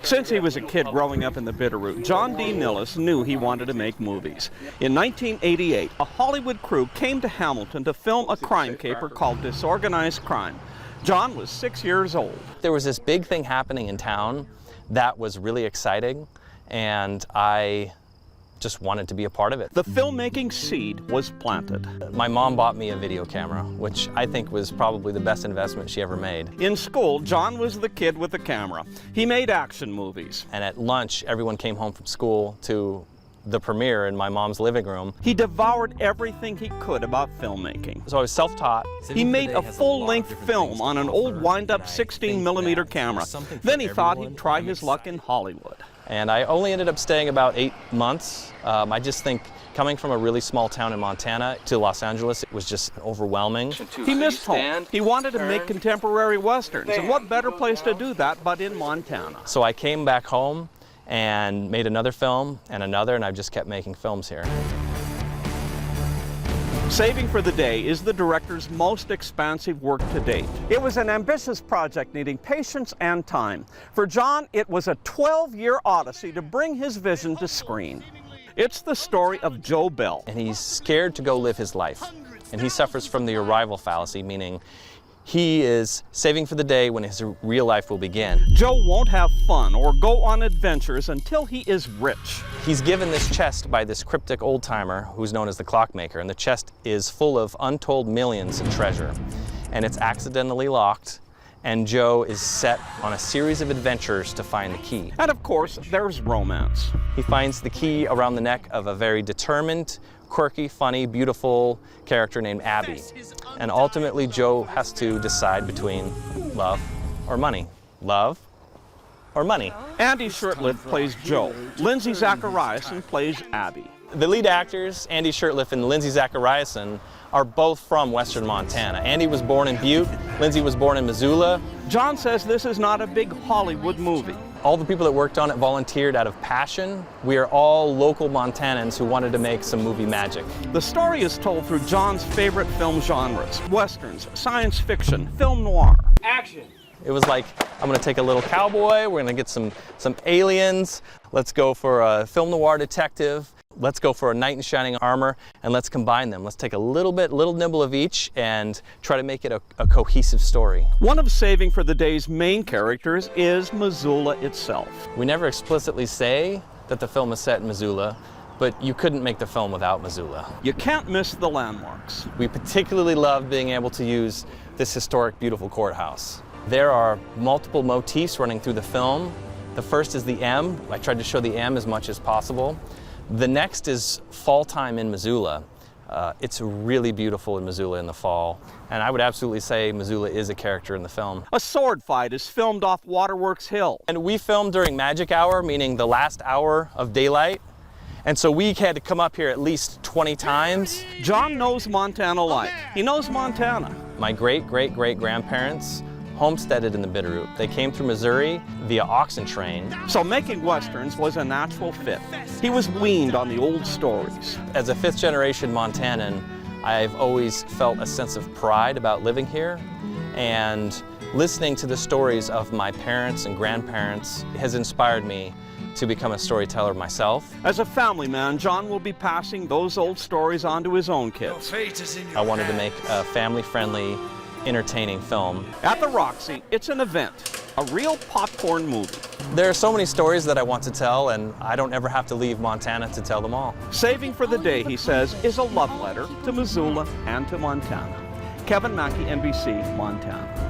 Since he was a kid growing up in the Bitterroot, John D. Nilles knew he wanted to make movies. In 1988, a Hollywood crew came to Hamilton to film a crime caper called Disorganized Crime. John was 6 years old. There was this big thing happening in town that was really exciting, and I just wanted to be a part of it. The filmmaking seed was planted. My mom bought me a video camera, which I think was probably the best investment she ever made. In school, John was the kid with the camera. He made action movies. And at lunch, everyone came home from school to the premiere in my mom's living room. He devoured everything he could about filmmaking. So I was self-taught. He made a full-length film on an old wind-up 16mm camera. Then he thought he'd try his luck in Hollywood. And I only ended up staying about 8 months. I just think coming from a really small town in Montana to Los Angeles, it was just overwhelming. He missed home. He wanted to make contemporary westerns, and what better place to do that but in Montana? So I came back home and made another film and another, and I've just kept making films here. Saving for the Day is the director's most expansive work to date. It was an ambitious project needing patience and time. For John, it was a 12-year odyssey to bring his vision to screen. It's the story of Joe Bell. And he's scared to go live his life. And he suffers from the arrival fallacy, meaning he is saving for the day when his real life will begin. Joe won't have fun or go on adventures until he is rich. He's given this chest by this cryptic old-timer who's known as the clockmaker, and the chest is full of untold millions in treasure. And it's accidentally locked, and Joe is set on a series of adventures to find the key. And of course, there's romance. He finds the key around the neck of a very determined, quirky, funny, beautiful character named Abby. And ultimately, Joe has to decide between love or money. Love or money. Andy Shurtleff plays Joe. Lindsay Zachariason plays Abby. The lead actors, Andy Shurtleff and Lindsay Zachariason, are both from western Montana. Andy was born in Butte, Lindsay was born in Missoula. John says this is not a big Hollywood movie. All the people that worked on it volunteered out of passion. We are all local Montanans who wanted to make some movie magic. The story is told through John's favorite film genres: westerns, science fiction, film noir. Action! It was like, I'm gonna take a little cowboy, we're gonna get some aliens, let's go for a film noir detective, let's go for a knight in shining armor, and let's combine them. Let's take a little nibble of each and try to make it a cohesive story. One of Saving for the Day's main characters is Missoula itself. We never explicitly say that the film is set in Missoula, but you couldn't make the film without Missoula. You can't miss the landmarks. We particularly love being able to use this historic, beautiful courthouse. There are multiple motifs running through the film. The first is the M. I tried to show the M as much as possible. The next is fall time in Missoula. It's really beautiful in Missoula in the fall, and I would absolutely say Missoula is a character in the film. A sword fight is filmed off Waterworks Hill. And we filmed during magic hour, meaning the last hour of daylight, and so we had to come up here at least 20 times. John knows Montana life. He knows Montana. My great-great-great-grandparents homesteaded in the Bitterroot. They came through Missouri via oxen train. So making westerns was a natural fit. He was weaned on the old stories. As a fifth-generation Montanan, I've always felt a sense of pride about living here, and listening to the stories of my parents and grandparents has inspired me to become a storyteller myself. As a family man, John will be passing those old stories on to his own kids. I wanted to make a family-friendly, entertaining film. At the Roxy, it's an event, a real popcorn movie. There are so many stories that I want to tell, and I don't ever have to leave Montana to tell them all. Saving for the Day, he says, is a love letter to Missoula and to Montana. Kevin Mackey, NBC, Montana.